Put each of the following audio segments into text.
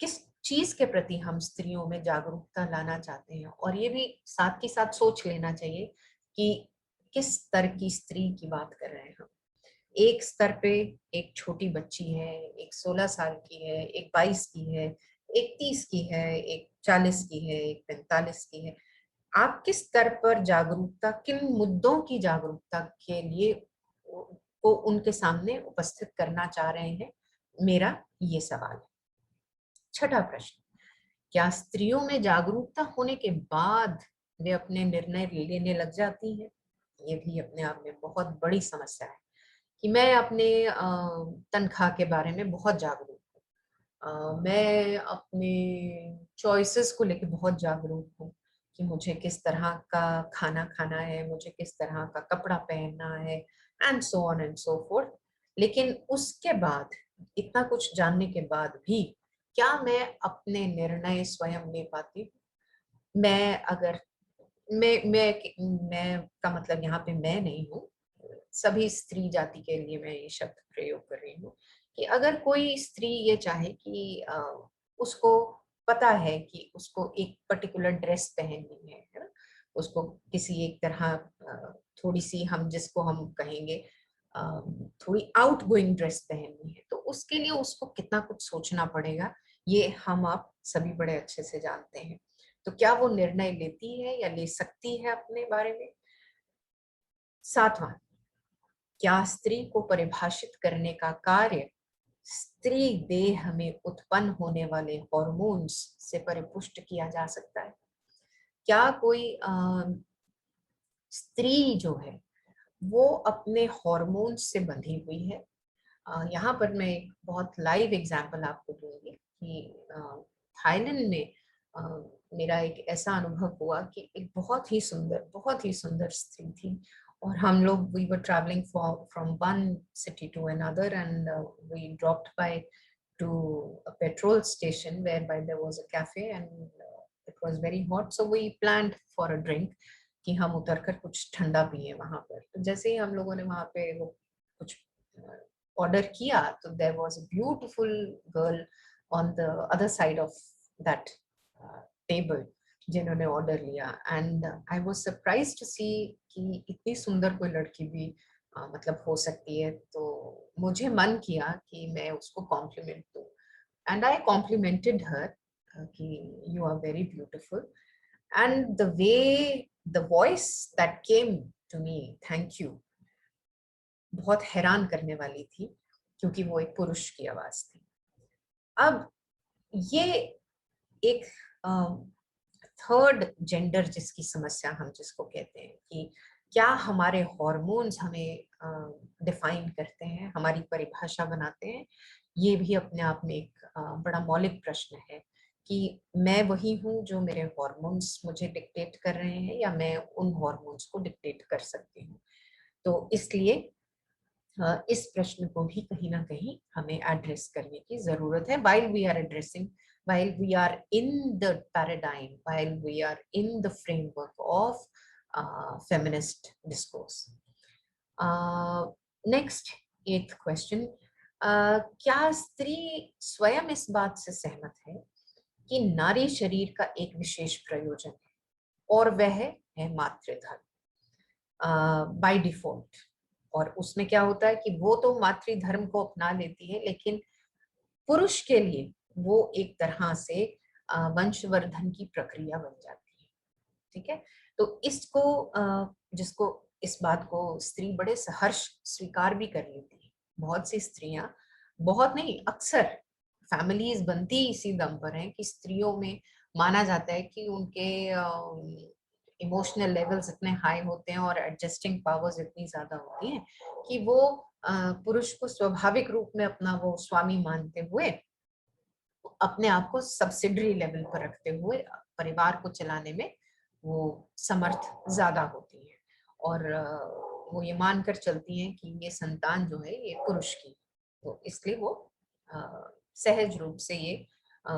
किस चीज के प्रति हम स्त्रियों में जागरूकता लाना चाहते हैं, और ये भी साथ ही साथ सोच लेना चाहिए कि किस स्तर की स्त्री की बात कर रहे हैं हम। एक स्तर पे एक छोटी बच्ची है, एक 16 साल की है, एक 22 की है, एक 30 की है, एक 40 की है, एक 45 की है। आप किस स्तर पर जागरूकता, किन मुद्दों की जागरूकता के लिए को उनके सामने उपस्थित करना चाह रहे हैं, मेरा ये सवाल है। छठा प्रश्न, क्या स्त्रियों में जागरूकता होने के बाद वे अपने निर्णय लेने लग जाती हैं? ये भी अपने आप में बहुत बड़ी समस्या है कि मैं अपने तनख्वाह के बारे में बहुत जागरूक हूँ। मैं अपने चॉइसेस को लेके बहुत जागरूक हूँ कि मुझे किस तरह का खाना खाना है, मुझे किस तरह का कपड़ा पहनना है, and so on and so fourth. लेकिन उसके बाद, इतना कुछ जानने के बाद भी, क्या मैं अपने निर्णय स्वयं ले पाती हूँ? मैं अगर मैं का मतलब यहाँ पे मैं नहीं हूँ, सभी स्त्री जाति के लिए मैं ये शब्द प्रयोग कर रही हूँ कि अगर कोई स्त्री ये चाहे कि उसको पता है कि उसको एक पर्टिकुलर ड्रेस पहननी है ना? उसको किसी एक तरह थोड़ी सी, हम जिसको हम कहेंगे अ, थोड़ी आउट गोइंग ड्रेस पहननी है, तो उसके लिए उसको कितना कुछ सोचना पड़ेगा, ये हम आप सभी बड़े अच्छे से जानते हैं। तो क्या वो निर्णय लेती है या ले सकती है अपने बारे में? सातवां, क्या स्त्री को परिभाषित करने का कार्य स्त्री देह में उत्पन्न होने वाले हॉर्मोन्स से परिपुष्ट किया जा सकता है? क्या कोई स्त्री जो है वो अपने हॉर्मोन्स से बंधी हुई है? यहाँ पर मैं एक बहुत लाइव एग्जांपल आपको दूंगी कि थाईलैंड में अ, मेरा एक ऐसा अनुभव हुआ कि एक बहुत ही सुंदर स्त्री थी, और हम लोग we were travelling from one city to another, and we dropped by to a petrol station whereby there was a cafe, and it was very hot, so we planned for a drink कि हम उतर कर कुछ ठंडा पिए वहां पर। तो जैसे ही हम लोगों ने वहां पे वो कुछ ऑर्डर किया, तो there was a beautiful girl on the other side of that table जिन्होंने ऑर्डर लिया, and I was surprised to see कि इतनी सुंदर कोई लड़की भी मतलब हो सकती है। तो मुझे मन किया कि मैं उसको कॉम्प्लीमेंट दूं, एंड आई कॉम्प्लीमेंटेड हर कि you are very beautiful, and the way the voice that came to me, thank you, बहुत हैरान करने वाली थी, क्योंकि वो एक पुरुष की आवाज थी। अब ये एक थर्ड जेंडर जिसकी समस्या हम जिसको कहते हैं कि क्या हमारे हॉर्मोन्स हमें डिफाइन करते हैं, हमारी परिभाषा बनाते हैं, ये भी अपने आप में एक बड़ा मौलिक प्रश्न है कि मैं वही हूँ जो मेरे हॉर्मोन्स मुझे डिक्टेट कर रहे हैं, या मैं उन हॉर्मोन्स को डिक्टेट कर सकती हूँ। तो इसलिए इस प्रश्न को भी कहीं ना कहीं हमें एड्रेस करने की जरूरत है, while we are addressing, while we are in the paradigm, while we are in the framework of feminist discourse. Next, eighth question, क्या स्त्री स्वयं इस बात से सहमत है कि नारी शरीर का एक विशेष प्रयोजन है, और वह है मातृधर्म बाय डिफॉल्ट? और उसमें क्या होता है कि वो तो मातृधर्म को अपना लेती है, लेकिन पुरुष के लिए वो एक तरह से वंशवर्धन की प्रक्रिया बन जाती है। ठीक है, तो इसको जिसको इस बात को स्त्री बड़े सहर्ष स्वीकार भी कर लेती है। बहुत सी स्त्रियां, बहुत नहीं, अक्सर फैमिलीज बनती इसी दम पर हैं कि स्त्रियों में माना जाता है कि उनके इमोशनल लेवल्स इतने हाई होते हैं और एडजस्टिंग पावर्स इतनी ज्यादा होती हैं कि वो पुरुष को स्वाभाविक रूप में अपना वो स्वामी मानते हुए अपने आप को सब्सिडरी लेवल पर रखते हुए परिवार को चलाने में वो समर्थ ज्यादा होती है, और वो ये मानकर चलती हैं कि ये संतान जो है ये पुरुष की, तो इसलिए वो सहज रूप से ये अ,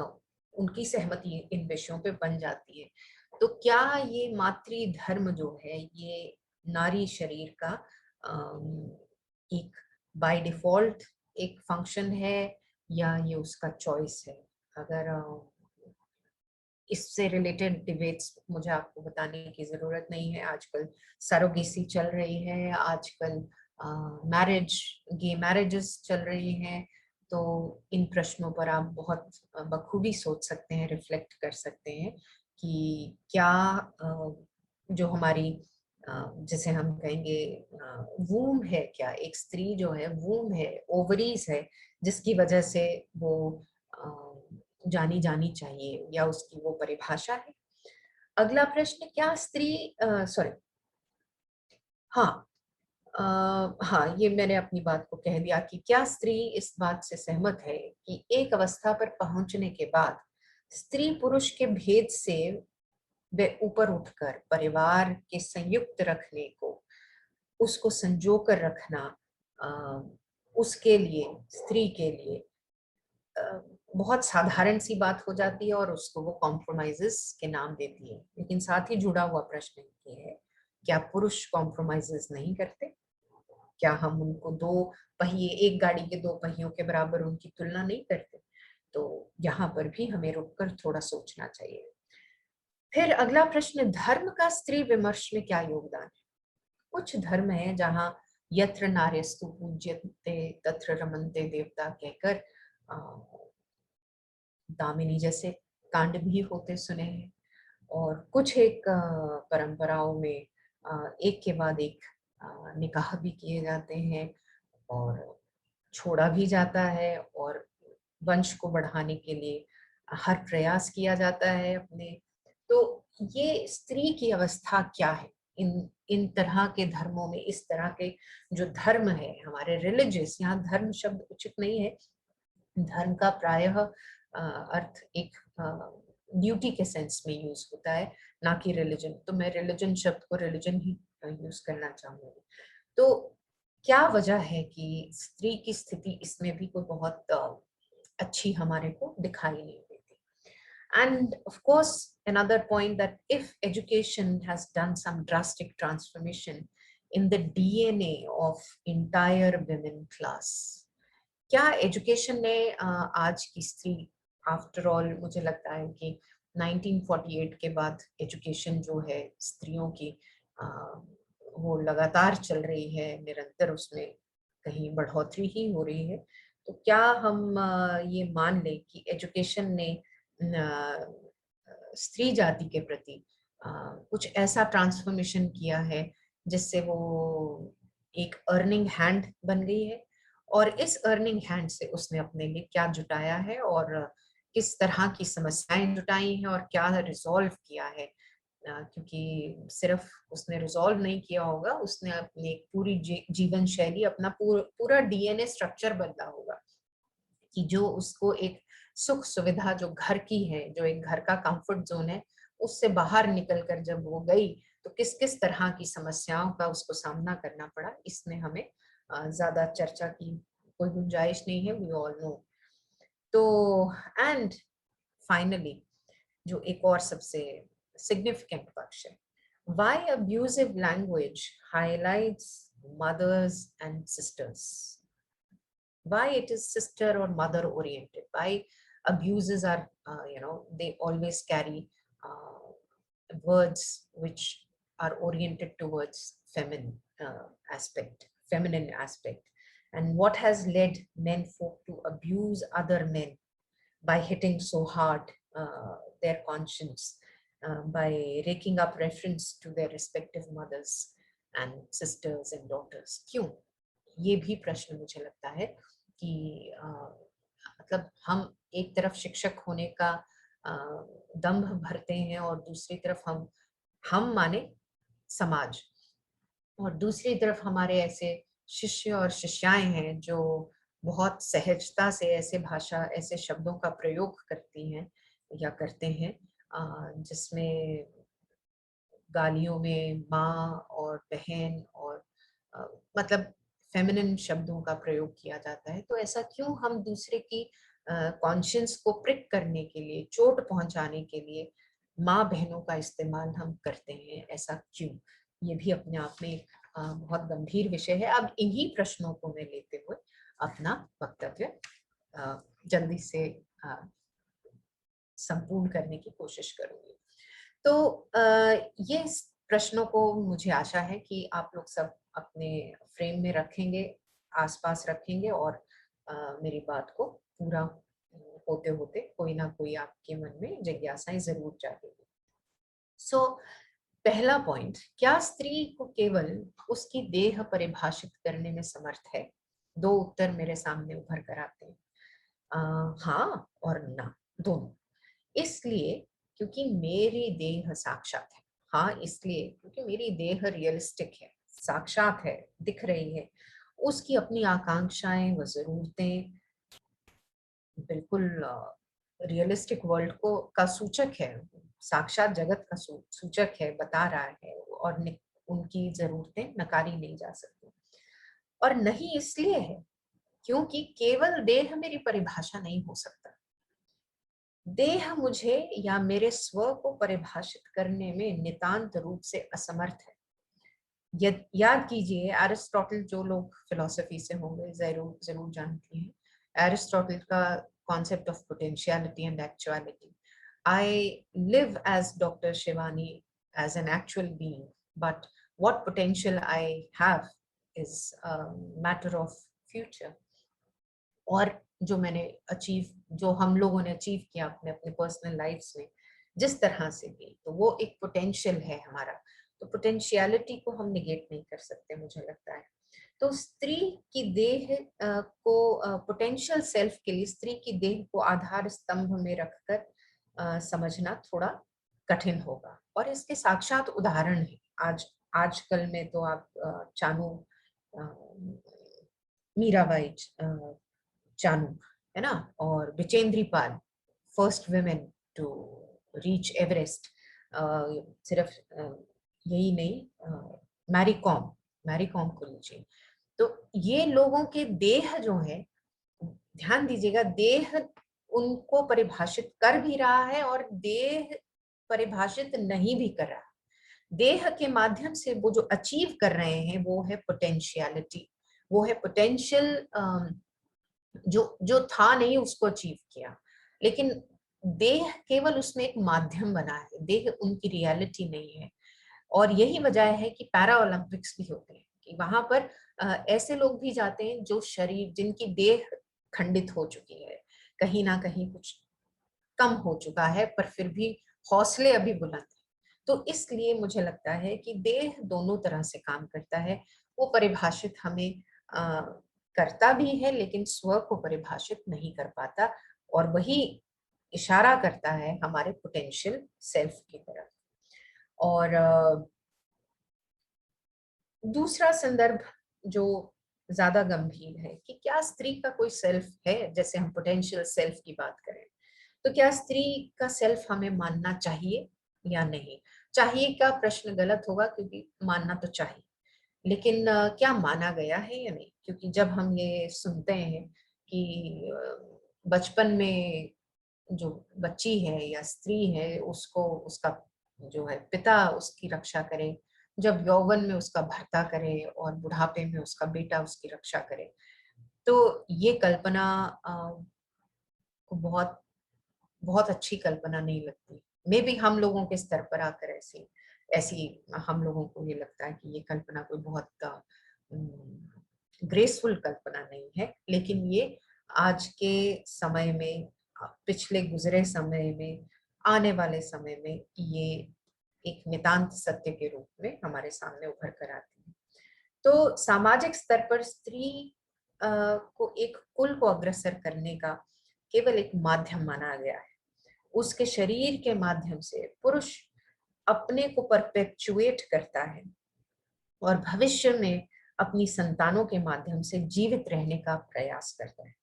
उनकी सहमति इन विषयों पे बन जाती है। तो क्या ये मातृधर्म जो है ये नारी शरीर का एक बाय डिफॉल्ट एक फंक्शन है, या ये उसका चॉइस है? अगर इससे रिलेटेड डिबेट्स मुझे आपको बताने की जरूरत नहीं है। आजकल सरोगेसी चल रही है, आजकल गे मैरिजेस चल रही हैं। तो इन प्रश्नों पर आप बहुत बखूबी सोच सकते हैं, रिफ्लेक्ट कर सकते हैं कि क्या जो हमारी जैसे हम कहेंगे वूम है, क्या एक स्त्री जो है वूम है, ओवरीज है, जिसकी वजह से वो जानी जानी चाहिए, या उसकी वो परिभाषा है। अगला प्रश्न, क्या स्त्री सॉरी हाँ हाँ, ये मैंने अपनी बात को कह दिया कि क्या स्त्री इस बात से सहमत है कि एक अवस्था पर पहुंचने के बाद स्त्री पुरुष के भेद से वे ऊपर उठकर परिवार के संयुक्त रखने को, उसको संजोकर रखना उसके लिए, स्त्री के लिए बहुत साधारण सी बात हो जाती है और उसको वो कॉम्प्रोमाइजेस के नाम देती है। लेकिन साथ ही जुड़ा हुआ प्रश्न ये है, क्या पुरुष कॉम्प्रोमाइजेस नहीं करते? क्या हम उनको दो पहिए, एक गाड़ी के दो पहियों के बराबर उनकी तुलना नहीं करते? तो यहाँ पर भी हमें रुककर थोड़ा सोचना चाहिए। फिर अगला प्रश्न, धर्म का स्त्री विमर्श में क्या योगदान है? कुछ धर्म है जहाँ यत्र नार्यस्तु पूज्यते तत्र रमन्ते देवता कहकर दामिनी जैसे कांड भी होते सुने हैं। और कुछ एक परंपराओं में एक के बाद एक निकाह भी किए जाते हैं और छोड़ा भी जाता है, और वंश को बढ़ाने के लिए हर प्रयास किया जाता है अपने। तो ये स्त्री की अवस्था क्या है इन इन तरह के धर्मों में? इस तरह के जो धर्म है हमारे रिलीजियस, यहाँ धर्म शब्द उचित नहीं है, धर्म का प्रायः अर्थ एक ड्यूटी के सेंस में यूज होता है, ना कि रिलीजन। तो मैं रिलीजन शब्द को रिलीजन ही यूज करना चाहूंगी। तो क्या वजह है कि स्त्री की स्थिति इसमें भी कोई बहुत अच्छी हमारे को दिखाई नहीं देती? And of course, another point, that if education has done some drastic transformation in the DNA of entire women class, क्या एजुकेशन ने आज की स्त्री, आफ्टर ऑल मुझे लगता है कि 1948 के बाद एजुकेशन जो है स्त्रियों की वो लगातार चल रही है, निरंतर उसमें कहीं बढ़ोतरी ही हो रही है। तो क्या हम ये मान लें कि एजुकेशन ने स्त्री जाति के प्रति कुछ ऐसा ट्रांसफॉर्मेशन किया है जिससे वो एक अर्निंग हैंड बन गई है, और इस अर्निंग हैंड से उसने अपने लिए क्या जुटाया है और किस तरह की समस्याएं जुटाई हैं और क्या रिजॉल्व किया है? क्योंकि सिर्फ उसने रिजॉल्व नहीं किया होगा, उसने अपनी एक पूरी जीवन शैली, अपना पूरा डीएनए स्ट्रक्चर बदला होगा कि जो उसको एक सुख सुविधा जो घर की है, जो एक घर का कंफर्ट जोन है, उससे बाहर निकलकर जब वो गई तो किस किस तरह की समस्याओं का उसको सामना करना पड़ा। इसमें हमें ज्यादा चर्चा की कोई गुंजाइश नहीं है, वी ऑल नो। तो एंड फाइनली जो एक और सबसे सिग्निफिकेंट पक्ष है, why abusive language highlights mothers and sisters, why it is sister or mother oriented, why abuses are they always carry words which are oriented towards feminine aspect, and what has led men folk to abuse other men by hitting so hard their conscience, by raking up reference to their respective mothers and sisters and daughters? क्यों? ये भी प्रश्न मुझे लगता है कि मतलब हम एक तरफ शिक्षक होने का दंभ भरते हैं और दूसरी तरफ हम माने समाज, और दूसरी तरफ हमारे ऐसे शिष्य और शिष्याएं हैं जो बहुत सहजता से ऐसे भाषा, ऐसे शब्दों का प्रयोग करती हैं या करते हैं जिसमें गालियों में माँ और बहन और मतलब फेमिनिन शब्दों का प्रयोग किया जाता है। तो ऐसा क्यों हम दूसरे की कॉन्शियंस को प्रिक करने के लिए, चोट पहुंचाने के लिए माँ बहनों का इस्तेमाल हम करते हैं? ऐसा क्यों? ये भी अपने आप में एक बहुत गंभीर विषय है। अब इन्हीं प्रश्नों को मैं लेते हुए अपना वक्तव्य जल्दी से संपूर्ण करने की कोशिश करूंगी। तो ये प्रश्नों को मुझे आशा है कि आप लोग सब अपने फ्रेम में रखेंगे, आसपास रखेंगे, और मेरी बात को पूरा होते होते कोई ना कोई आपके मन में जिज्ञासाएं जरूर जागेगी। सो पहला पॉइंट, क्या स्त्री को केवल उसकी देह परिभाषित करने में समर्थ है? दो उत्तर मेरे सामने उभर कर आते हैं, हाँ और ना, दोनों। इसलिए क्योंकि मेरी देह साक्षात है। हाँ इसलिए क्योंकि मेरी देह रियलिस्टिक है, साक्षात है, दिख रही है। उसकी अपनी आकांक्षाएं व जरूरतें बिल्कुल रियलिस्टिक वर्ल्ड को का सूचक है, साक्षात जगत का सूचक है, बता रहा है, और उनकी जरूरतें नकारी नहीं जा सकती। और नहीं इसलिए है क्योंकि केवल देह मेरी परिभाषा नहीं हो सकता। देह मुझे या मेरे स्व को परिभाषित करने में नितांत रूप से असमर्थ है। याद कीजिए, एरिस्टोटल, जो लोग फिलोसफी से होंगे जरूर जरूर जानती हैं एरिस्टोटल का concept of potentiality and actuality. I live as Dr. Shivani as an actual being, but what potential I have is a matter of future. और जो मैंने जो हम लोगों ने अचीव किया अपने अपने पर्सनल लाइफ्स में, जिस तरह से भी, तो वो एक पोटेंशियल है हमारा। तो पोटेंशियलिटी को हम निगेट नहीं कर सकते, मुझे लगता है। तो स्त्री की देह को पोटेंशियल सेल्फ के लिए स्त्री की देह को आधार स्तंभ में रखकर समझना थोड़ा कठिन होगा। और इसके साक्षात उदाहरण है आजकल में तो आप चानू, मीराबाई चानू, है ना, और Bachendri Pal, first women to reach Everest. सिर्फ यही नहीं, मैरी कॉम को लीजिए। तो ये लोगों के देह जो है, ध्यान दीजिएगा, देह उनको परिभाषित कर भी रहा है और देह परिभाषित नहीं भी कर रहा। देह के माध्यम से वो जो अचीव कर रहे हैं वो है पोटेंशियलिटी, वो है पोटेंशियल, जो जो था नहीं उसको अचीव किया। लेकिन देह केवल उसमें एक माध्यम बना है, देह उनकी रियलिटी नहीं है। और यही वजह है कि पैरा ओलंपिक्स भी होते हैं, कि वहां पर ऐसे लोग भी जाते हैं जो शरीर, जिनकी देह खंडित हो चुकी है, कहीं ना कहीं कुछ कम हो चुका है, पर फिर भी हौसले अभी बुलंद हैं। तो इसलिए मुझे लगता है कि देह दोनों तरह से काम करता है। वो परिभाषित हमें करता भी है, लेकिन स्व को परिभाषित नहीं कर पाता, और वही इशारा करता है हमारे पोटेंशियल सेल्फ की तरफ। और दूसरा संदर्भ जो ज्यादा गंभीर है कि क्या स्त्री का कोई सेल्फ है? जैसे हम पोटेंशियल सेल्फ की बात करें, तो क्या स्त्री का सेल्फ हमें मानना चाहिए या नहीं? चाहिए का प्रश्न गलत होगा, क्योंकि मानना तो चाहिए, लेकिन क्या माना गया है या नहीं? क्योंकि जब हम ये सुनते हैं कि बचपन में जो बच्ची है या स्त्री है, उसको उसका जो है पिता उसकी रक्षा करे, जब यौवन में उसका भर्ता करे, और बुढ़ापे में उसका बेटा उसकी रक्षा करे, तो ये कल्पना को बहुत बहुत अच्छी कल्पना नहीं लगती। मे बी हम लोगों के स्तर पर आकर ऐसी ऐसी हम लोगों को ये लगता है कि ये कल्पना कोई बहुत ग्रेसफुल कल्पना नहीं है, लेकिन ये आज के समय में, पिछले गुजरे समय में, आने वाले समय में ये एक नितांत सत्य के रूप में हमारे सामने उभर कर आती है। तो सामाजिक स्तर पर स्त्री को एक कुल को अग्रसर करने का केवल एक माध्यम माना गया है। उसके शरीर के माध्यम से पुरुष अपने को परपेचुएट करता है और भविष्य में अपनी संतानों के माध्यम से जीवित रहने का प्रयास करता है।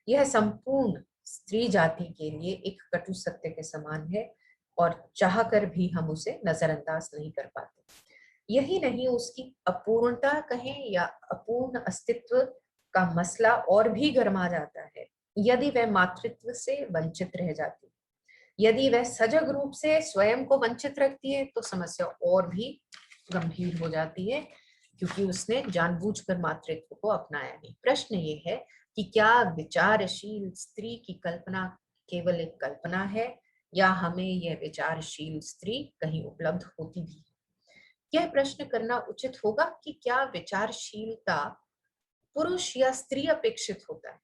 यह संपूर्ण स्त्री जाति के लिए एक कटु सत्य के समान है, और चाहकर भी हम उसे नजरअंदाज नहीं कर पाते। यही नहीं, उसकी अपूर्णता कहें या अपूर्ण अस्तित्व का मसला और भी गर्मा जाता है यदि वह मातृत्व से वंचित रह जाती। यदि वह सजग रूप से स्वयं को वंचित रखती है तो समस्या और भी गंभीर हो जाती है, क्योंकि उसने जानबूझकर मातृत्व को अपनाया नहीं। प्रश्न ये है कि क्या विचारशील स्त्री की कल्पना केवल एक कल्पना है, या हमें यह विचारशील स्त्री कहीं उपलब्ध होती भी है? यह प्रश्न करना उचित होगा कि क्या विचारशीलता पुरुष या स्त्री अपेक्षित होता है,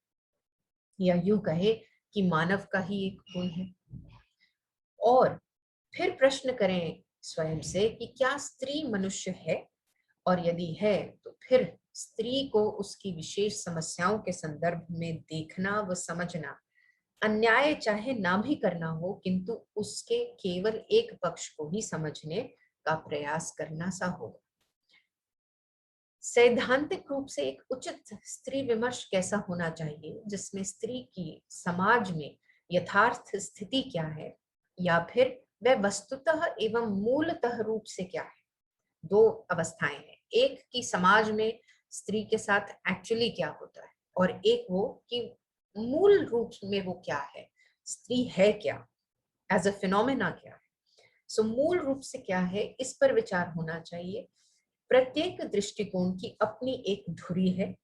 या यूं कहे कि मानव का ही एक गुण है। और फिर प्रश्न करें स्वयं से कि क्या स्त्री मनुष्य है, और यदि है तो फिर स्त्री को उसकी विशेष समस्याओं के संदर्भ में देखना व समझना, अन्याय चाहे ना भी करना हो किंतु उसके केवल एक पक्ष को ही समझने का प्रयास करना सा होगा। सैद्धांतिक रूप से एक उचित स्त्री विमर्श कैसा होना चाहिए, जिसमें स्त्री की समाज में यथार्थ स्थिति क्या है, या फिर वह वस्तुतः एवं मूलतः रूप से क्या है। दो अवस्थाएं हैं, एक कि समाज में स्त्री के साथ एक्चुअली क्या होता है, और एक वो कि मूल रूप में वो क्या है, स्त्री है क्या, एज अ फिनोमेना क्या है। सो मूल रूप से क्या है, इस पर विचार होना चाहिए। प्रत्येक दृष्टिकोण की अपनी एक धुरी है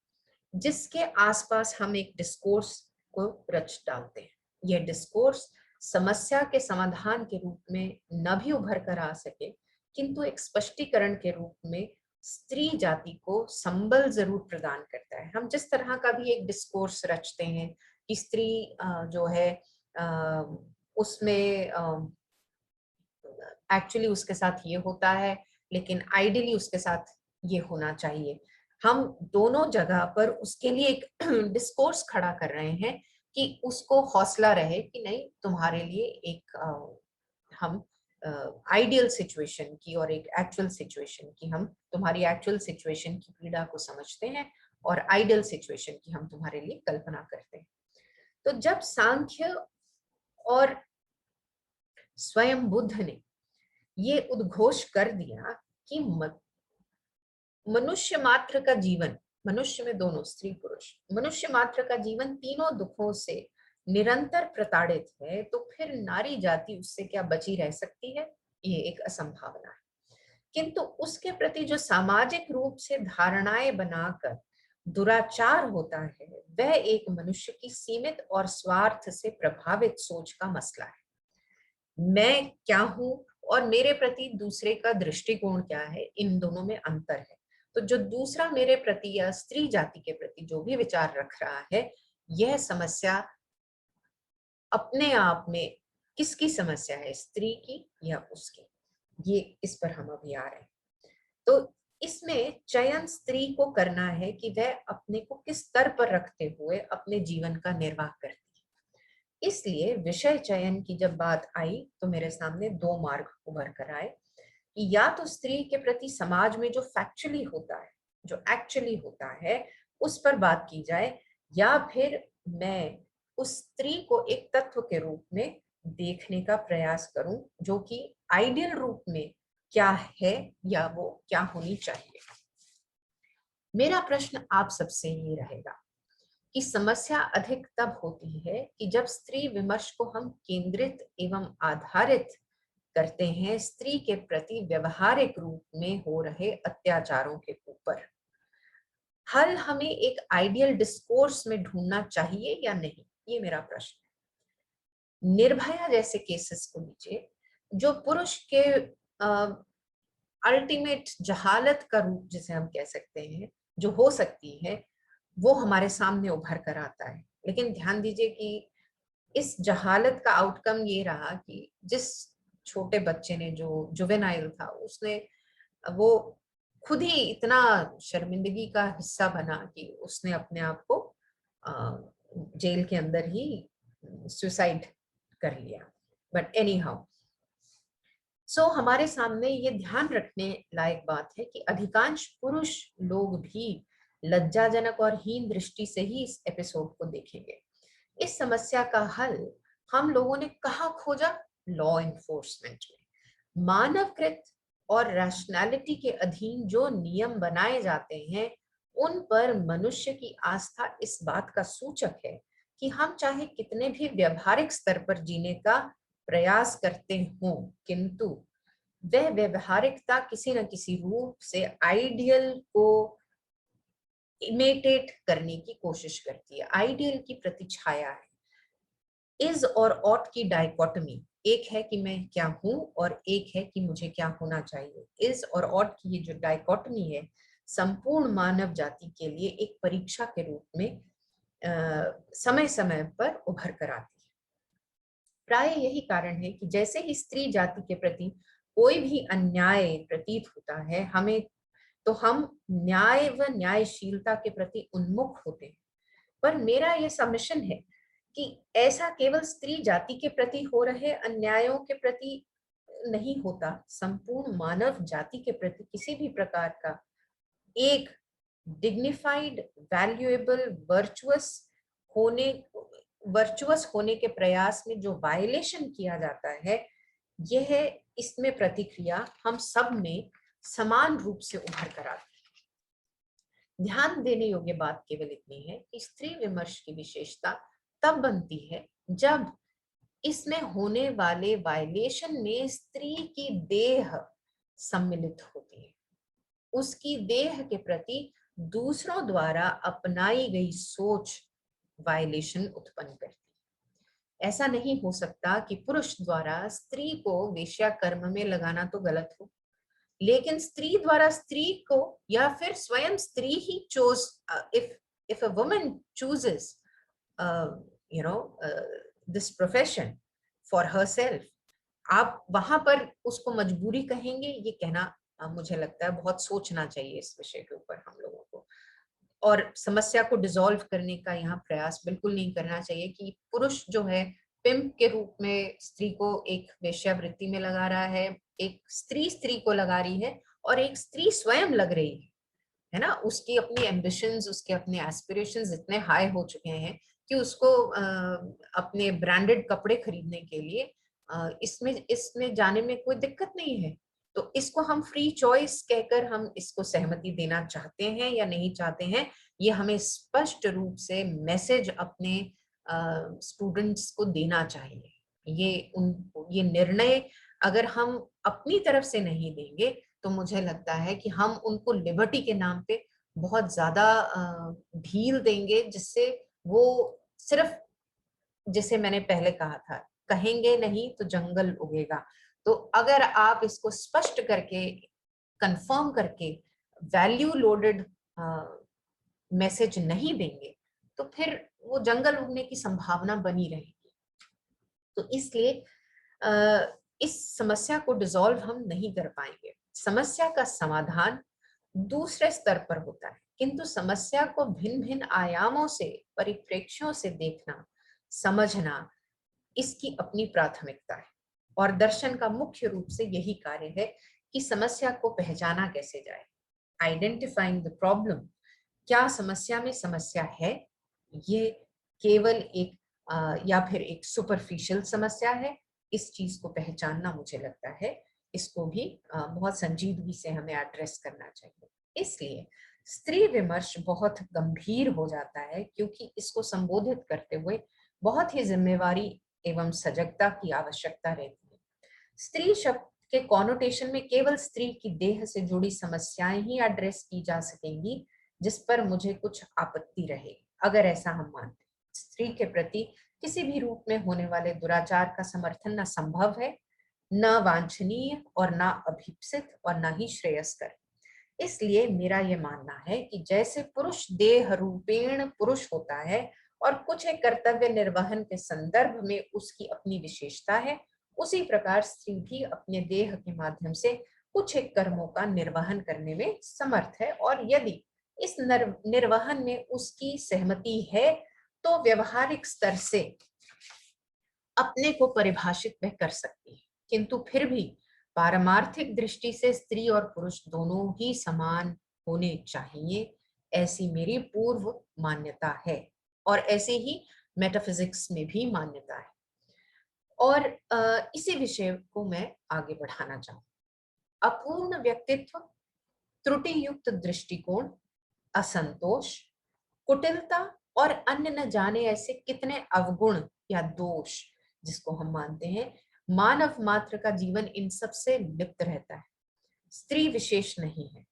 जिसके आसपास हम एक डिस्कोर्स को रच डालते हैं। यह डिस्कोर्स समस्या के समाधान के रूप में न भी उभर कर आ सके किंतु एक स्पष्टीकरण के रूप में स्त्री जाति को संबल जरूर प्रदान करता है। हम जिस तरह का भी एक डिस्कोर्स रचते हैं कि स्त्री जो है उसमें एक्चुअली उसके साथ ये होता है लेकिन आइडियली उसके साथ ये होना चाहिए, हम दोनों जगह पर उसके लिए एक डिस्कोर्स खड़ा कर रहे हैं कि उसको हौसला रहे कि नहीं, तुम्हारे लिए एक हम आइडियल सिचुएशन की और एक एक्चुअल सिचुएशन की, हम तुम्हारी एक्चुअल सिचुएशन की पीड़ा को समझते हैं और आइडियल सिचुएशन की हम तुम्हारे लिए कल्पना करते हैं। तो जब सांख्य और स्वयं बुद्ध ने ये उद्घोष कर दिया कि मनुष्य मात्र का जीवन, मनुष्य में दोनों स्त्री पुरुष, मनुष्य मात्र का जीवन तीनों दुखों से निरंतर प्रताड़ित है, तो फिर नारी जाति उससे क्या बची रह सकती है? ये एक असंभावना है। किंतु उसके प्रति जो सामाजिक रूप से धारणाएं बनाकर दुराचार होता है, वह एक मनुष्य की सीमित और स्वार्थ से प्रभावित सोच का मसला है। मैं क्या हूं और मेरे प्रति दूसरे का दृष्टिकोण क्या है, इन दोनों में अंतर है। तो जो दूसरा मेरे प्रति या स्त्री जाति के प्रति जो भी विचार रख रहा है, यह समस्या अपने आप में किसकी समस्या है, स्त्री की या उसकी, ये इस पर हम अभी आ रहे हैं। तो इसमें चयन स्त्री को करना है कि वह अपने को किस स्तर पर रखते हुए अपने जीवन का निर्वाह करती है। इसलिए विषय चयन की जब बात आई तो मेरे सामने दो मार्ग उभर कर आए कि या तो स्त्री के प्रति समाज में जो फैक्चुअली होता है, जो एक्चुअली होता है, उस पर बात की जाए, या फिर मैं उस स्त्री को एक तत्व के रूप में देखने का प्रयास करूं जो कि आइडियल रूप में क्या है या वो क्या होनी चाहिए। मेरा प्रश्न आप सबसे ये रहेगा कि समस्या अधिक तब होती है कि जब स्त्री विमर्श को हम केंद्रित एवं आधारित करते हैं स्त्री के प्रति व्यवहारिक रूप में हो रहे अत्याचारों के ऊपर। हल हमें एक आइडियल डिस्कोर्स में ढूंढना चाहिए या नहीं, ये मेरा प्रश्न है। निर्भया जैसे केसेस को लीजिए, जो पुरुष के अल्टीमेट जहालत का रूप जिसे हम कह सकते हैं जो हो सकती है, वो हमारे सामने उभर कर आता है। लेकिन ध्यान दीजिए कि इस जहालत का आउटकम ये रहा कि जिस छोटे बच्चे ने, जो जुवेनाइल था, उसने वो खुद ही इतना शर्मिंदगी का हिस्सा बना कि उसने अपने आप को जेल के अंदर ही सुसाइड कर लिया। बट एनी हाउ, सो हमारे सामने ये ध्यान रखने लायक बात है कि अधिकांश पुरुष लोग भी लज्जाजनक और हीन दृष्टि से ही इस एपिसोड को देखेंगे। इस समस्या का हल हम लोगों ने कहाँ खोजा? लॉ इन्फोर्समेंट में। मानवकृत और रैशनैलिटी के अधीन जो नियम बनाए जाते हैं, उन पर मनुष्य की आस्था इस बात का सूचक है कि हम चाहे कितने भी व्यवहारिक स्तर पर जीने का प्रयास करते हों, किंतु वह व्यवहारिकता किसी न किसी रूप से आइडियल को इमिटेट करने की कोशिश करती है, आइडियल की प्रतिछाया है। इज और ऑट की डायकोटमी, एक है कि मैं क्या हूं और एक है कि मुझे क्या होना चाहिए। इज और ऑट की ये जो डायकोटमी है संपूर्ण मानव जाति के लिए एक परीक्षा के रूप में समय समय पर उभर कर आती है। प्राय यही कारण है कि जैसे ही स्त्री जाति के प्रति कोई भी अन्याय प्रतीत होता है हमें, तो हम न्याय व न्यायशीलता के प्रति उन्मुख होते हैं। पर मेरा यह सबमिशन है कि ऐसा केवल स्त्री जाति के प्रति हो रहे अन्यायों के प्रति नहीं होता, संपूर्ण मानव जाति के प्रति किसी भी प्रकार का एक डिग्निफाइड, वैल्यूएबल, होने वर्चुअस होने के प्रयास में जो वायलेशन किया जाता है, यह इसमें प्रतिक्रिया हम सब में समान रूप से उभर कर आती है। ध्यान देने योग्य बात केवल इतनी है कि स्त्री विमर्श की विशेषता तब बनती है जब इसमें होने वाले वायलेशन में स्त्री की देह सम्मिलित होती है, उसकी देह के प्रति दूसरों द्वारा अपनाई गई सोच वायलेशन उत्पन्न करती है। ऐसा नहीं हो सकता कि पुरुष द्वारा स्त्री को वेश्या कर्म में लगाना तो गलत हो, लेकिन स्त्री द्वारा स्त्री को या फिर स्वयं स्त्री he chose, if a woman chooses this profession for herself, आप वहां पर उसको मजबूरी कहेंगे, ये कहना मुझे लगता है बहुत सोचना चाहिए इस विषय के ऊपर हम लोगों को। और समस्या को डिसॉल्व करने का यहाँ प्रयास बिल्कुल नहीं करना चाहिए कि पुरुष जो है पिम्प के रूप में स्त्री को एक वेश्यावृत्ति में लगा रहा है, एक स्त्री स्त्री को लगा रही है और एक स्त्री स्वयं लग रही है ना। उसकी अपनी एम्बिशंस, उसके अपने एस्पिरेशंस इतने हाई हो चुके हैं कि उसको अपने ब्रांडेड कपड़े खरीदने के लिए इसमें इसमें जाने में कोई दिक्कत नहीं है। तो इसको हम फ्री चॉइस कहकर हम इसको सहमति देना चाहते हैं या नहीं चाहते हैं, ये हमें स्पष्ट रूप से मैसेज अपने स्टूडेंट्स को देना चाहिए। ये निर्णय अगर हम अपनी तरफ से नहीं देंगे तो मुझे लगता है कि हम उनको लिबर्टी के नाम पे बहुत ज्यादा ढील देंगे, जिससे वो सिर्फ, जिसे मैंने पहले कहा था, कहेंगे नहीं तो जंगल उगेगा। तो अगर आप इसको स्पष्ट करके, कंफर्म करके वैल्यू लोडेड मैसेज नहीं देंगे तो फिर वो जंगल उगने की संभावना बनी रहेगी। तो इसलिए इस समस्या को डिसॉल्व हम नहीं कर पाएंगे। समस्या का समाधान दूसरे स्तर पर होता है, किंतु समस्या को भिन्न भिन्न आयामों से, परिप्रेक्ष्यों से देखना, समझना, इसकी अपनी प्राथमिकता है। और दर्शन का मुख्य रूप से यही कार्य है कि समस्या को पहचाना कैसे जाए, आइडेंटिफाइंग द प्रॉब्लम। क्या समस्या में समस्या है, ये केवल एक या फिर एक सुपरफिशियल समस्या है, इस चीज को पहचानना मुझे लगता है इसको भी बहुत संजीदगी से हमें एड्रेस करना चाहिए। इसलिए स्त्री विमर्श बहुत गंभीर हो जाता है क्योंकि इसको संबोधित करते हुए बहुत ही जिम्मेवारी एवं सजगता की आवश्यकता रहती है। स्त्री शब्द के कॉनोटेशन में केवल स्त्री की देह से जुड़ी समस्याएं ही एड्रेस की जा सकेंगी जिस पर मुझे कुछ आपत्ति रहे। अगर ऐसा हम मानते हैं, स्त्री के प्रति किसी भी रूप में होने वाले दुराचार का समर्थन न संभव है, न वांछनीय और न अभीप्सित और न ही श्रेयस्कर। इसलिए मेरा यह मानना है कि जैसे पुरुष देह रूपेण पुरुष होता है और कुछ एक कर्तव्य निर्वहन के संदर्भ में उसकी अपनी विशेषता है, उसी प्रकार स्त्री भी अपने देह के माध्यम से कुछ एक कर्मों का निर्वहन करने में समर्थ है। और यदि इस निर्वहन में उसकी सहमति है तो व्यवहारिक स्तर से अपने को परिभाषित वह कर सकती है। किंतु फिर भी पारमार्थिक दृष्टि से स्त्री और पुरुष दोनों ही समान होने चाहिए, ऐसी मेरी पूर्व मान्यता है और ऐसे ही मेटाफिजिक्स में भी मान्यता है। और इसी विषय को मैं आगे बढ़ाना चाहूँ। अपूर्ण व्यक्तित्व, त्रुटि युक्त दृष्टिकोण, असंतोष, कुटिलता और अन्य न जाने ऐसे कितने अवगुण या दोष जिसको हम मानते हैं, मानव मात्र का जीवन इन सब से लिप्त रहता है। स्त्री विशेष नहीं है।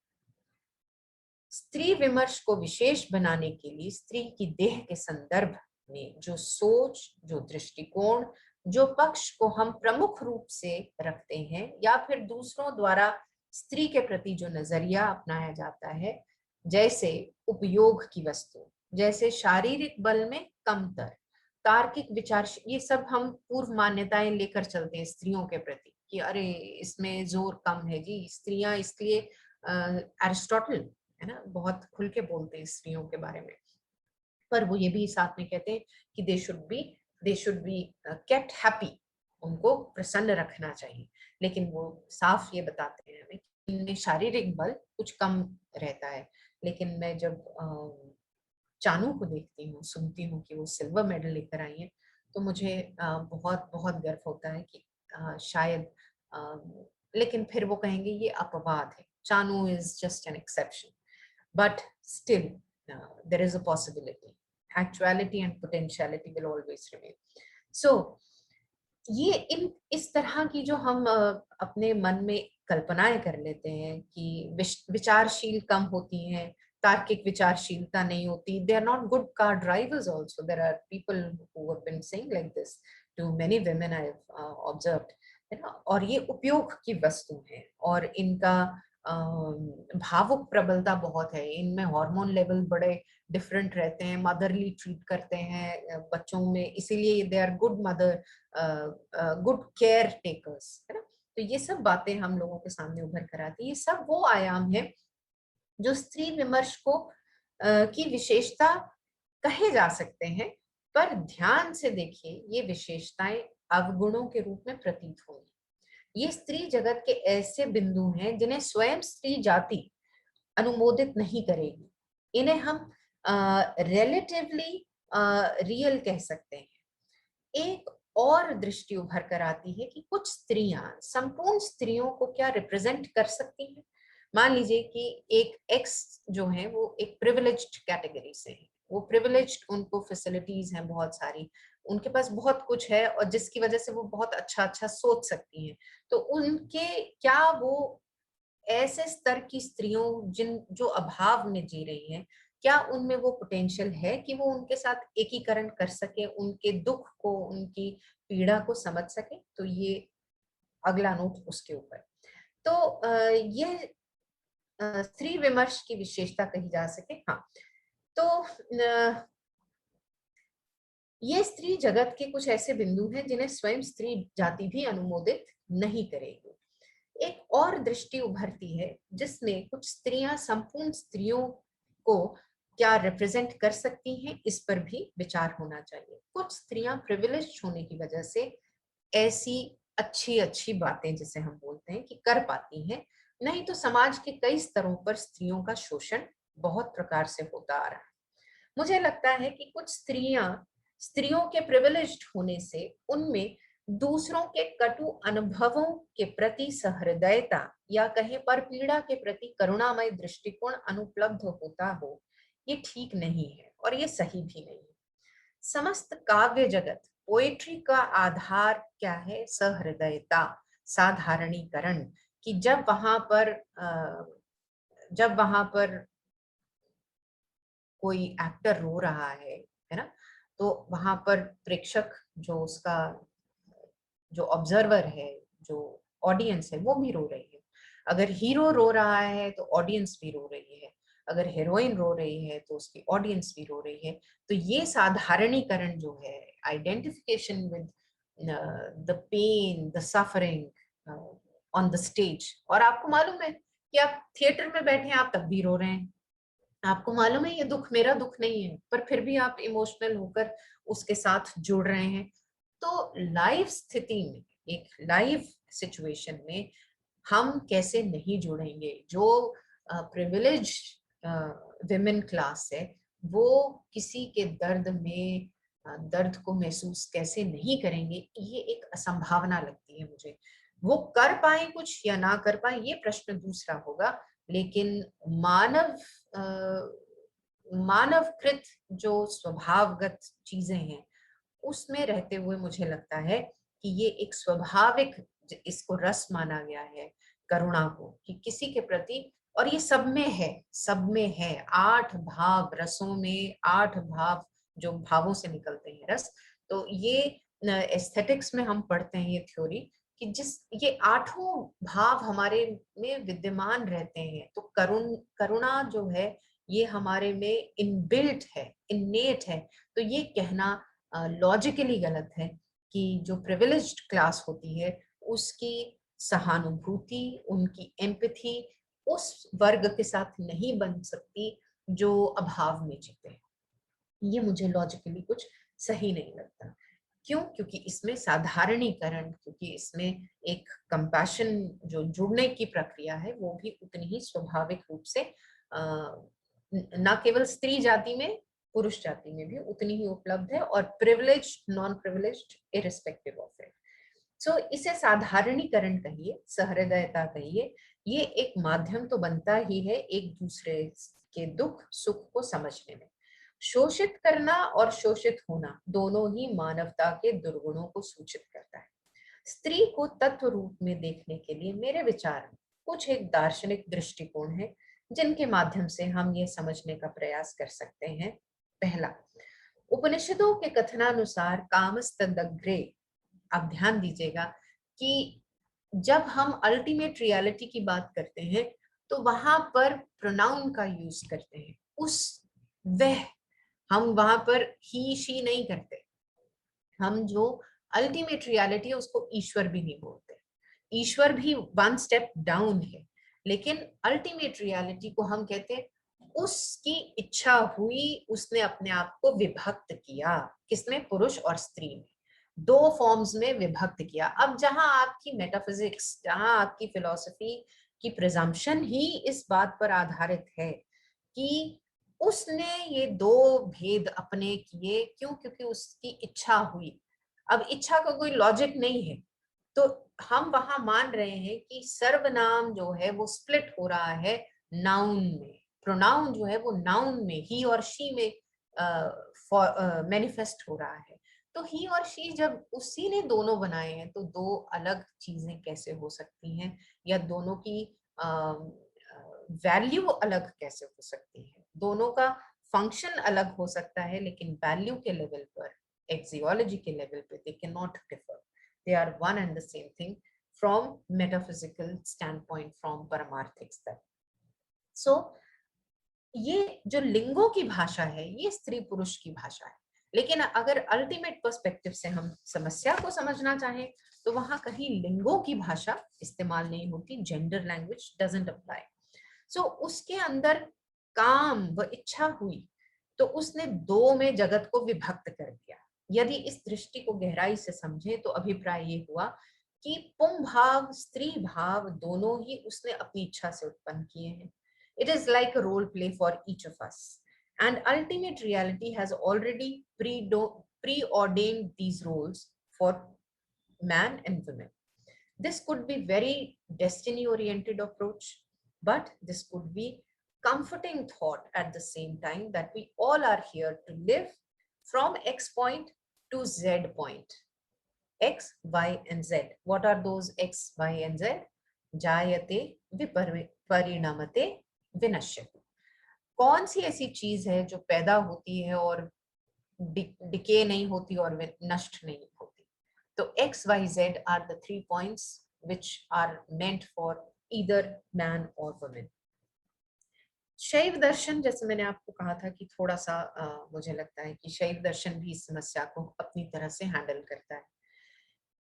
स्त्री विमर्श को विशेष बनाने के लिए स्त्री की देह के संदर्भ में जो सोच, जो दृष्टिकोण, जो पक्ष को हम प्रमुख रूप से रखते हैं, या फिर दूसरों द्वारा स्त्री के प्रति जो नजरिया अपनाया जाता है, जैसे उपयोग की वस्तु, जैसे शारीरिक बल में कमतर, तार्किक विचार, ये सब हम पूर्व मान्यताएं लेकर चलते हैं स्त्रियों के प्रति कि अरे इसमें जोर कम है जी, स्त्रियां इसलिए, एरिस्टोटल है ना, बहुत खुल के बोलते हैं स्त्रियों के बारे में, पर वो ये भी साथ में कहते हैं कि they should be kept happy, उनको प्रसन्न रखना चाहिए। लेकिन वो साफ ये बताते हैं हमें कि इनमें शारीरिक बल कुछ कम रहता है। लेकिन मैं जब चानू को देखती हूँ, सुनती हूँ कि वो सिल्वर मेडल लेकर आई है, तो मुझे बहुत बहुत गर्व होता है कि शायद, लेकिन फिर वो कहेंगे ये अपवाद है, Chanu is just an exception, but still there is a possibility, actuality and potentiality will always remain. So ये इस तरह की जो हम अपने मन में कल्पनाएं कर लेते हैं कि विचारशील कम होती हैं, तार्किक विचारशीलता नहीं होती, they are not good car drivers also, there are people who have been saying like this to many women I have observed, है ना। और ये उपयोग की वस्तु है, और इनका भावुक प्रबलता बहुत है, इनमें हार्मोन लेवल बड़े डिफरेंट रहते हैं, मदरली ट्रीट करते हैं बच्चों में, इसीलिए they are good mother, good caretakers, है ना। तो ये सब बातें हम लोगों के सामने उभर कर आती है। ये सब वो आयाम है जो स्त्री विमर्श को की विशेषता कहे जा सकते हैं, पर ध्यान से देखिए ये विशेषताएं अवगुणों के रूप में प्रतीत होंगी। ये स्त्री जगत के ऐसे बिंदु हैं जिन्हें स्वयं स्त्री जाति अनुमोदित नहीं करेगी। इन्हें हम रिलेटिवली रियल कह सकते हैं। एक और दृष्टि उभर कर आती है कि कुछ स्त्रियां संपूर्ण स्त्रियों को क्या रिप्रेजेंट कर सकती हैं। मान लीजिए कि एक एक्स जो है वो एक प्रिविलेज्ड कैटेगरी से है, वो प्रिविलेज्ड, उनको फैसिलिटीज हैं बहुत सारी, उनके पास बहुत कुछ है, और जिसकी वजह से वो बहुत अच्छा अच्छा सोच सकती हैं। तो उनके क्या वो ऐसे स्तर की स्त्रियों जिन जो अभाव में जी रही हैं, क्या उनमें वो पोटेंशियल है कि वो उनके साथ एकीकरण कर सके, उनके दुख को, उनकी पीड़ा को समझ सके। तो ये अगला नोट उसके ऊपर। तो ये स्त्री विमर्श की विशेषता कही जा सके। हाँ, तो ये स्त्री जगत के कुछ ऐसे बिंदु हैं जिन्हें स्वयं स्त्री जाति भी अनुमोदित नहीं करेगी। एक और दृष्टि उभरती है जिसमें कुछ स्त्रियां संपूर्ण स्त्रियों को क्या रिप्रेजेंट कर सकती हैं, इस पर भी विचार होना चाहिए। कुछ स्त्रियां प्रिविलेज्ड होने की वजह से ऐसी अच्छी अच्छी बातें जिसे हम बोलते हैं कि कर पाती हैं, नहीं तो समाज के कई स्तरों पर स्त्रियों का शोषण बहुत प्रकार से होता आ रहा है। मुझे लगता है कि कुछ स्त्रियों के प्रिविलेज्ड होने से उनमें दूसरों के कटु अनुभवों के प्रति सहृदयता, या कहें पर पीड़ा के प्रति करुणामय दृष्टिकोण अनुपलब्ध होता हो, ये ठीक नहीं है और ये सही भी नहीं है। समस्त काव्य जगत, पोएट्री का आधार क्या है? सहृदयता, साधारणीकरण, कि जब वहां पर कोई एक्टर रो रहा है ना, तो वहां पर प्रेक्षक, जो उसका जो ऑब्जर्वर है, जो ऑडियंस है, वो भी रो रही है। अगर हीरो रो रहा है तो ऑडियंस भी रो रही है, अगर हीरोइन रो रही है तो उसकी ऑडियंस भी रो रही है। तो ये साधारणीकरण जो है, identification with the pain, the suffering on the stage, और आपको मालूम है कि आप थिएटर में बैठे हैं, आप तब भी रो रहे हैं, आपको मालूम है ये दुख मेरा दुख नहीं है, पर फिर भी आप इमोशनल होकर उसके साथ जुड़ रहे हैं। तो लाइव स्थिति में, एक लाइव सिचुएशन में हम कैसे नहीं जुड़ेंगे? जो प्रिविलेज विमेन क्लास है, वो किसी के दर्द में दर्द को महसूस कैसे नहीं करेंगे? ये एक असंभावना लगती है मुझे। वो कर पाए कुछ या ना कर पाए, ये प्रश्न दूसरा होगा, लेकिन मानवकृत जो स्वभावगत चीजें हैं, उसमें रहते हुए मुझे लगता है कि ये एक स्वाभाविक, इसको रस माना गया है करुणा को, कि किसी के प्रति, और ये सब में है, सब में है। 8 भाव रसों में, 8 भाव जो भावों से निकलते हैं रस। तो ये एस्थेटिक्स में हम पढ़ते हैं ये थ्योरी कि जिस ये आठों भाव हमारे में विद्यमान रहते हैं, तो करुणा जो है ये हमारे में इनबिल्ट है, इन्नेट है। तो ये कहना लॉजिकली गलत है कि जो प्रिविलेज्ड क्लास होती है उसकी सहानुभूति, उनकी एम्पैथी उस वर्ग के साथ नहीं बन सकती जो अभाव में जीते हैं। ये मुझे लॉजिकली कुछ सही नहीं लगता। क्यों? क्योंकि इसमें साधारणीकरण, क्योंकि इसमें एक कंपैशन जो जुड़ने की प्रक्रिया है वो भी उतनी ही स्वाभाविक रूप से न केवल स्त्री जाति में, पुरुष जाति में भी उतनी ही उपलब्ध है, और privileged, non privileged, irrespective of it. So इसे साधारणीकरण कहिए, सहृदयता कहिए, ये एक माध्यम तो बनता ही है एक दूसरे के दुख सुख को समझने में। शोषित करना और शोषित होना दोनों ही मानवता के दुर्गुणों को सूचित करता है। स्त्री को तत्व रूप में देखने के लिए मेरे विचार में कुछ एक दार्शनिक दृष्टिकोण है जिनके माध्यम से हम ये समझने का प्रयास कर सकते हैं। पहला, उपनिषदों के कथनानुसार कामस्तदग्रे। आप ध्यान दीजिएगा कि जब हम अल्टीमेट रियलिटी की बात करते हैं तो वहां पर प्रोनाउन का यूज करते हैं, उस, वह। हम वहां पर ही शी नहीं करते। हम जो अल्टीमेट रियलिटी है उसको ईश्वर भी नहीं बोलते। ईश्वर भी वन स्टेप डाउन है, लेकिन अल्टीमेट रियलिटी को हम कहते हैं उसकी इच्छा हुई, उसने अपने आप को विभक्त किया। किसमें? पुरुष और स्त्री में, दो फॉर्म्स में विभक्त किया। अब जहां आपकी मेटाफिजिक्स, जहां आपकी फिलॉसफी की प्रिजम्पशन ही इस बात पर आधारित है कि उसने ये दो भेद अपने किए, क्यों? क्योंकि उसकी इच्छा हुई। अब इच्छा का कोई लॉजिक नहीं है, तो हम वहां मान रहे हैं कि सर्वनाम जो है वो स्प्लिट हो रहा है नाउन में, प्रोनाउन जो है वो नाउन में, ही और शी में मैनिफेस्ट हो रहा है। तो ही और शी जब उसी ने दोनों बनाए हैं तो दो अलग चीजें कैसे हो सकती हैं, या दोनों की वैल्यू अलग कैसे हो सकती है? दोनों का फंक्शन अलग हो सकता है, लेकिन वैल्यू के लेवल पर, एक्सियोलॉजी के लेवल पे they can not differ. They are one and the same thing from metaphysical stand point, फ्रॉम परमार्थिक स्तर। सो ये जो लिंगों की भाषा है ये स्त्री पुरुष की भाषा है, लेकिन अगर अल्टीमेट पर्सपेक्टिव से हम समस्या को समझना चाहें तो वहां कहीं लिंगों की भाषा इस्तेमाल नहीं होती, जेंडर लैंग्वेज डजंट अप्लाई। सो उसके अंदर काम व इच्छा हुई तो उसने दो में जगत को विभक्त कर दिया। यदि इस दृष्टि को गहराई से समझे तो अभिप्राय ये हुआ कि पुं भाव स्त्री भाव दोनों ही उसने अपनी इच्छा से उत्पन्न किए हैं। It is like a role play for each of us, and ultimate reality has already preordained these roles for man and women. This could be very destiny oriented approach, but this could be comforting thought at the same time that we all are here to live from X point to Z point. X, Y and Z. What are those X, Y and Z? जायते विपरिणमते विनश्यति। कौन सी ऐसी चीज है जो पैदा होती है और डिके नहीं होती और नष्ट नहीं होती? तो X, Y, Z are the 3 points which are meant for either man or woman. शैव दर्शन, जैसे मैंने आपको कहा था कि थोड़ा सा मुझे लगता है कि शैव दर्शन भी इस समस्या को अपनी तरह से हैंडल करता है।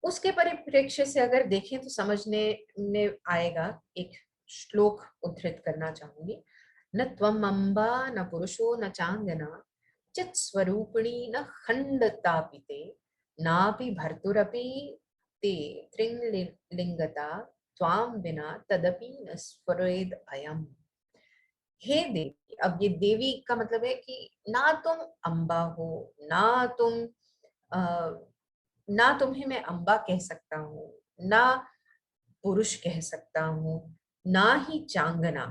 उसके परिप्रेक्ष्य से अगर देखें तो समझने में आएगा। एक श्लोक उद्धृत करना चाहूंगी। न त्वम अम्बा न पुरुषो न चांगना चित स्वरूपिणी न खंडतापिते नापि भर्तुरपि ते त्रिंगलिंगता त्वाम बिना तदपि न स्फुरेद अयम्। हे देवी, अब ये देवी का मतलब है कि ना तुम अम्बा हो, ना तुम ना तुम्हें मैं अम्बा कह सकता हूँ, ना पुरुष कह सकता हूँ, ना ही चांगना,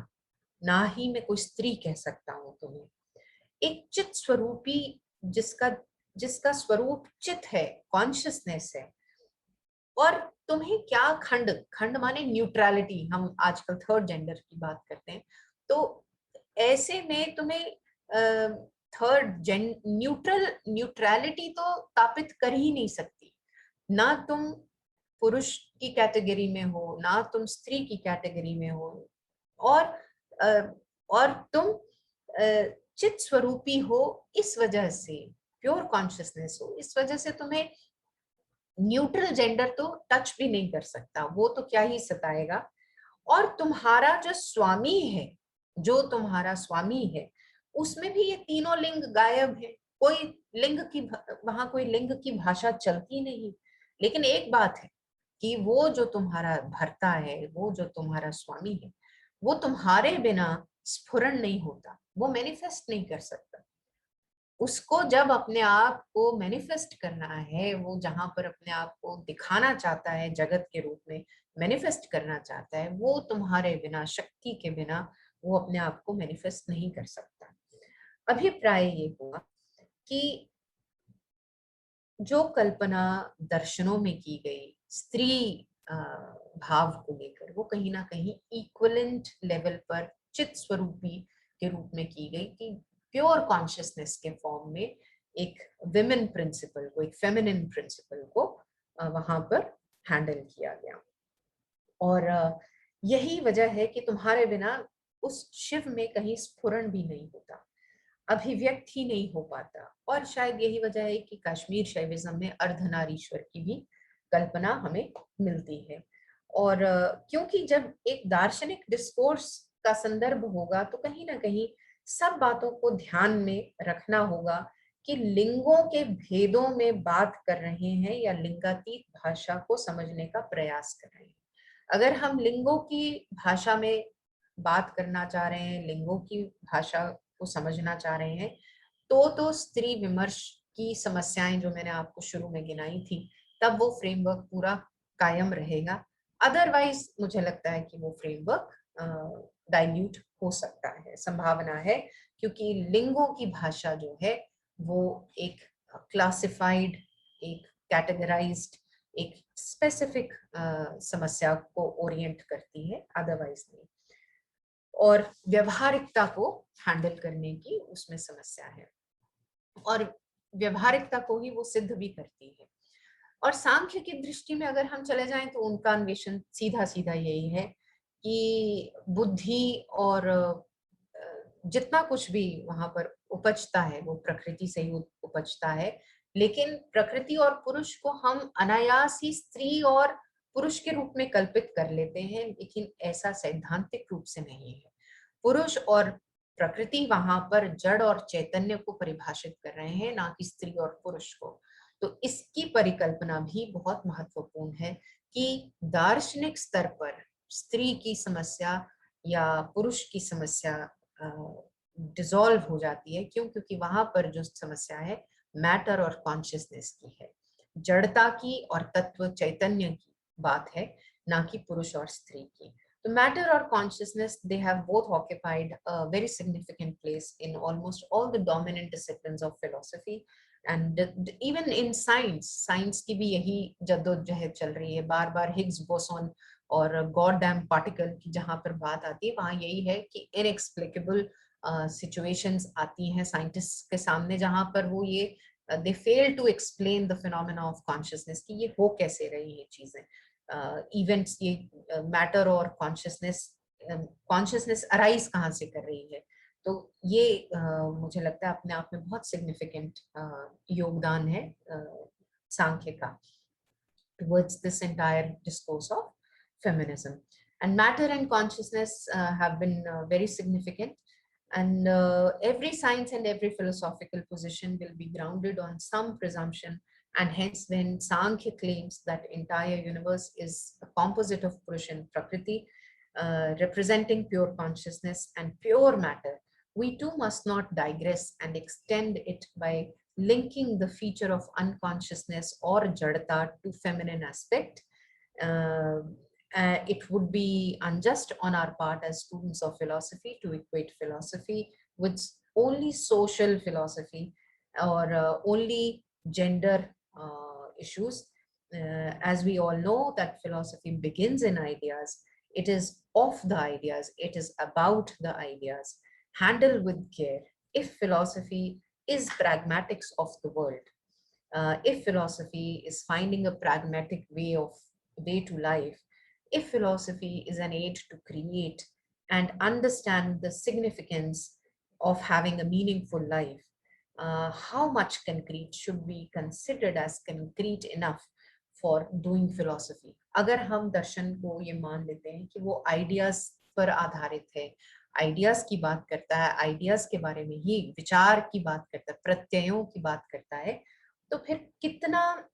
ना ही मैं कोई स्त्री कह सकता हूँ तुम्हें। एक चित स्वरूपी, जिसका जिसका स्वरूप चित है, कॉन्शियसनेस है। और तुम्हें क्या खंड, खंड माने न्यूट्रलिटी, हम आजकल थर्ड जेंडर की बात करते हैं, तो ऐसे में तुम्हें थर्ड न्यूट्रलिटी तो स्थापित कर ही नहीं सकती। ना तुम पुरुष की कैटेगरी में हो, ना तुम स्त्री की कैटेगरी में हो, और और तुम चित स्वरूपी हो, इस वजह से प्योर कॉन्शियसनेस हो, इस वजह से तुम्हें न्यूट्रल जेंडर तो टच भी नहीं कर सकता, वो तो क्या ही सताएगा। और तुम्हारा जो स्वामी है, जो तुम्हारा स्वामी है, उसमें भी ये तीनों लिंग गायब है। कोई लिंग की वहां कोई लिंग की भाषा चलती नहीं। लेकिन एक बात है कि वो जो तुम्हारा भर्ता है, वो जो तुम्हारा स्वामी है, वो तुम्हारे बिना स्फुरण नहीं होता, वो मैनिफेस्ट नहीं कर सकता। उसको जब अपने आप को मैनिफेस्ट करना है, वो जहां पर अपने आप को दिखाना चाहता है जगत के रूप में, मैनिफेस्ट करना चाहता है, वो तुम्हारे बिना, शक्ति के बिना वो अपने आप को मैनिफेस्ट नहीं कर सकता। अभिप्राय ये हुआ कि जो कल्पना दर्शनों में की गई स्त्री भाव को लेकर, वो कहीं ना कहीं इक्वलेंट लेवल पर चित स्वरूपी के रूप में की गई, कि प्योर कॉन्शियसनेस के फॉर्म में एक विमेन प्रिंसिपल को, एक फेमिनिन प्रिंसिपल को वहां पर हैंडल किया गया। और यही वजह है कि तुम्हारे बिना उस शिव में कहीं स्फुरण भी नहीं होता, अभिव्यक्त ही नहीं हो पाता। और शायद यही वजह है कि कश्मीर शैविज्म में अर्धनारीश्वर की भी कल्पना हमें मिलती है। और क्योंकि जब एक दार्शनिक डिस्कोर्स का संदर्भ होगा, तो कहीं ना कहीं सब बातों को ध्यान में रखना होगा कि लिंगों के भेदों में बात कर रहे हैं या लिंगातीत भाषा को समझने का प्रयास कर रहे हैं। अगर हम लिंगों की भाषा में बात करना चाह रहे हैं, लिंगों की भाषा को समझना चाह रहे हैं, तो स्त्री विमर्श की समस्याएं जो मैंने आपको शुरू में गिनाई थी, तब वो फ्रेमवर्क पूरा कायम रहेगा। अदरवाइज मुझे लगता है कि वो फ्रेमवर्क डाइल्यूट हो सकता है, संभावना है, क्योंकि लिंगों की भाषा जो है वो एक क्लासिफाइड, एक कैटेगराइज्ड, एक स्पेसिफिक समस्या को ओरिएंट करती है, अदरवाइज नहीं। और व्यवहारिकता को हैंडल करने की उसमें समस्या है, और व्यवहारिकता को ही वो सिद्ध भी करती है। और सांख्य की दृष्टि में अगर हम चले जाएं, तो उनका अन्वेषण सीधा सीधा यही है कि बुद्धि और जितना कुछ भी वहां पर उपजता है वो प्रकृति से ही उपजता है। लेकिन प्रकृति और पुरुष को हम अनायास ही स्त्री और पुरुष के रूप में कल्पित कर लेते हैं, लेकिन ऐसा सैद्धांतिक रूप से नहीं है। पुरुष और प्रकृति वहां पर जड़ और चैतन्य को परिभाषित कर रहे हैं, ना कि स्त्री और पुरुष को। तो इसकी परिकल्पना भी बहुत महत्वपूर्ण है कि दार्शनिक स्तर पर स्त्री की समस्या या पुरुष की समस्या डिसॉल्व हो जाती है। क्यों? क्योंकि वहां पर जो समस्या है मैटर और कॉन्शियसनेस की है, जड़ता की और तत्व चैतन्य की बात है, ना कि पुरुष और स्त्री की। तो मैटर और consciousness, they have both occupied a very significant place in almost all the dominant disciplines of philosophy and even in science की भी यही जद्दोजहद चल रही है। बार बार हिग्स बोसॉन और गॉड डैम पार्टिकल की जहां पर बात आती है, वहां यही है कि इनएक्सप्लिकेबल सिचुएशंस आती हैं साइंटिस्ट के सामने, जहां पर वो ये they fail to explain the phenomena of consciousness, कि ये हो कैसे रही है चीजें, इवेंट्स, ये मैटर और कॉन्शियसनेस अराइज कहाँ से कर रही है। तो ये मुझे लगता है अपने आप में बहुत सिग्निफिकेंट योगदान है सांख्य का towards this entire discourse of feminism. And matter and consciousness have been very significant, and every science and every philosophical position will be grounded on some presumption. And hence, when Sankhya claims that entire universe is a composite of Purush and Prakriti, representing pure consciousness and pure matter, we too must not digress and extend it by linking the feature of unconsciousness or jadata to feminine aspect. Uh, it would be unjust on our part as students of philosophy to equate philosophy with only social philosophy or only gender issues. As we all know that philosophy begins in ideas, it is of the ideas, it is about the ideas. Handle with care, if philosophy is pragmatics of the world, if philosophy is finding a pragmatic way to life, if philosophy is an aid to create and understand the significance of having a meaningful life, how much concrete should be considered as concrete enough for doing philosophy? अगर हम दर्शन को ये मान लेते हैं कि वो ideas पर आधारित है, आइडियाज की बात करता है, आइडियाज के बारे में ही विचार की बात करता है, प्रत्ययों की बात करता है, तो फिर कितना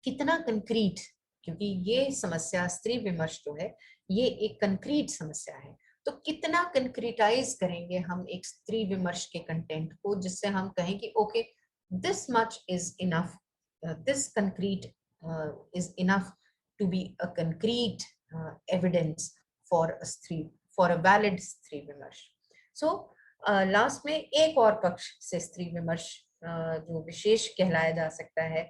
कितना कंक्रीट, क्योंकि ये समस्या स्त्री विमर्श जो है ये एक कंक्रीट समस्या है, तो कितना कंक्रीटाइज करेंगे हम एक स्त्री विमर्श के कंटेंट को जिससे हम कहें कि okay, this much is enough, this concrete is enough to be a concrete evidence for a स्त्री, फॉर अ वैलिड स्त्री विमर्श. सो लास्ट में एक और पक्ष से स्त्री विमर्श जो विशेष कहलाया जा सकता है,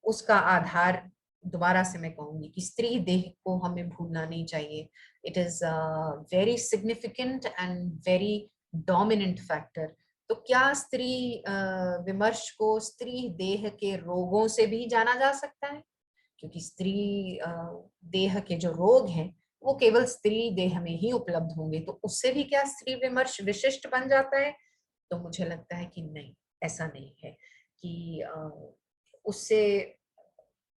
उसका आधार दोबारा से मैं कहूंगी कि स्त्री देह को हमें भूलना नहीं चाहिए. It is very significant and very dominant factor. तो क्या स्त्री विमर्श को स्त्री देह के रोगों से भी जाना जा सकता है? क्योंकि स्त्री देह के जो रोग हैं वो केवल स्त्री देह में ही उपलब्ध होंगे, तो उससे भी क्या स्त्री विमर्श विशिष्ट बन जाता है? तो मुझे लगता है कि नहीं, ऐसा नहीं है कि उससे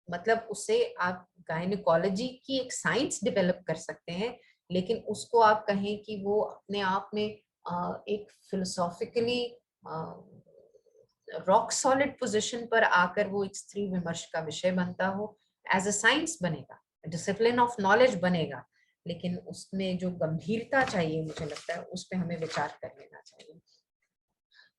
मतलब उससे आप गायनिकोलॉजी की एक साइंस डेवलप कर सकते हैं, लेकिन उसको आप कहें कि वो अपने आप में एक फिलोसॉफिकली रॉक सॉलिड पोजीशन पर आकर वो एक स्त्री विमर्श का विषय बनता हो, एज अ साइंस बनेगा, डिसिप्लिन ऑफ नॉलेज बनेगा, लेकिन उसमें जो गंभीरता चाहिए मुझे लगता है उस पर हमें विचार कर लेना चाहिए.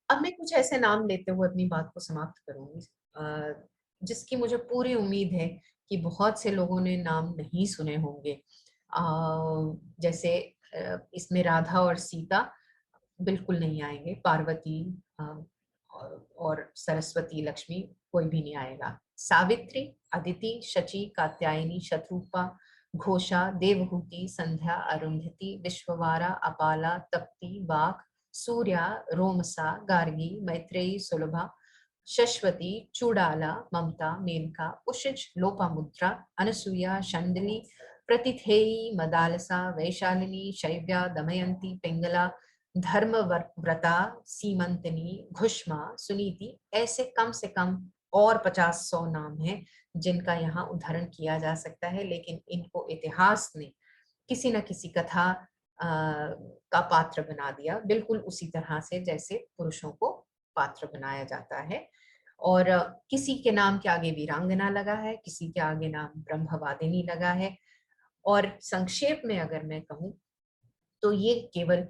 अब मैं कुछ ऐसे नाम लेते हुए अपनी बात को समाप्त करूंगी जिसकी मुझे पूरी उम्मीद है कि बहुत से लोगों ने नाम नहीं सुने होंगे. जैसे इसमें राधा और सीता बिल्कुल नहीं आएंगे, पार्वती और सरस्वती लक्ष्मी कोई भी नहीं आएगा. सावित्री, अदिति, शची, कात्यायनी, शत्रुपा, घोषा, देवहूति, संध्या, अरुंधति, विश्ववारा, अपाला, तप्ती, वाक, सूर्या, रोमसा, गार्गी, मैत्रेयी, सुलभा, शश्वती, चूड़ाला, ममता, मेनका, उशिज, लोपामुद्रा, अनसुया, शंडली, प्रतिथेयी, मदालसा, वैशालिनी, शैव्या, दमयंती, पिंगला, धर्मव्रता, सीमंतनी, घुष्मा, सुनीति, ऐसे कम से कम और 50-100 नाम हैं जिनका यहाँ उदाहरण किया जा सकता है, लेकिन इनको इतिहास ने किसी न किसी कथा का पात्र बना दिया, बिल्कुल उसी तरह से जैसे पुरुषों को पात्र बनाया जाता है. और किसी के नाम के आगे वीरांगना लगा है, किसी के आगे नाम ब्रह्मवादिनी लगा है. और संक्षेप में अगर मैं कहूँ तो ये केवल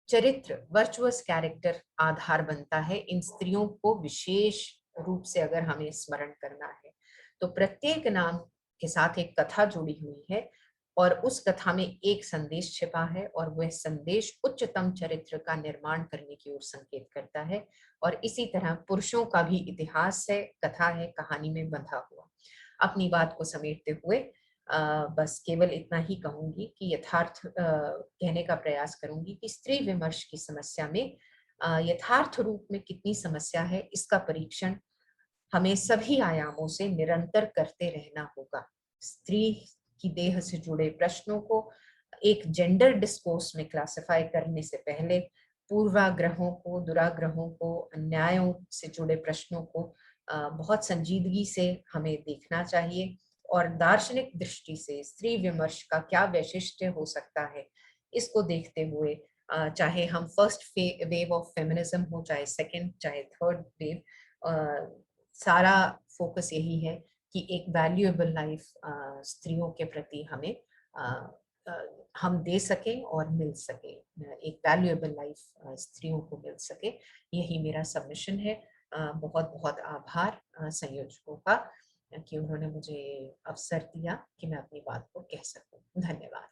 चरित्र, वर्चुअस कैरेक्टर आधार बनता है इन स्त्रियों को विशेष रूप से अगर हमें स्मरण करना है. तो प्रत्येक नाम के साथ एक कथा जुड़ी हुई है और उस कथा में एक संदेश छिपा है और वह संदेश उच्चतम चरित्र का निर्माण करने की ओर संकेत करता है. और इसी तरह पुरुषों का भी इतिहास है, कथा है, कहानी में बंधा हुआ. अपनी बात को समेटते हुए बस केवल इतना ही कहूंगी कि यथार्थ कहने का प्रयास करूंगी कि स्त्री विमर्श की समस्या में यथार्थ रूप में कितनी समस्या है इसका परीक्षण हमें सभी आयामों से निरंतर करते रहना होगा. स्त्री की देह से जुड़े प्रश्नों को एक जेंडर डिस्कोर्स में क्लासिफाई करने से पहले पूर्वाग्रहों को, दुराग्रहों को, अन्यायों से जुड़े प्रश्नों को बहुत संजीदगी से हमें देखना चाहिए और दार्शनिक दृष्टि से स्त्री विमर्श का क्या वैशिष्ट्य हो सकता है इसको देखते हुए चाहे हम फर्स्ट वेव ऑफ फेमिनिज्म हो, चाहे सेकंड, चाहे थर्ड वेव, सारा फोकस यही है कि एक वैल्यूएबल लाइफ स्त्रियों के प्रति हमें हम दे सकें और मिल सके, एक वैल्यूएबल लाइफ स्त्रियों को मिल सके. यही मेरा सबमिशन है. बहुत बहुत आभार संयोजकों का कि उन्होंने मुझे अवसर दिया कि मैं अपनी बात को कह सकूं. धन्यवाद.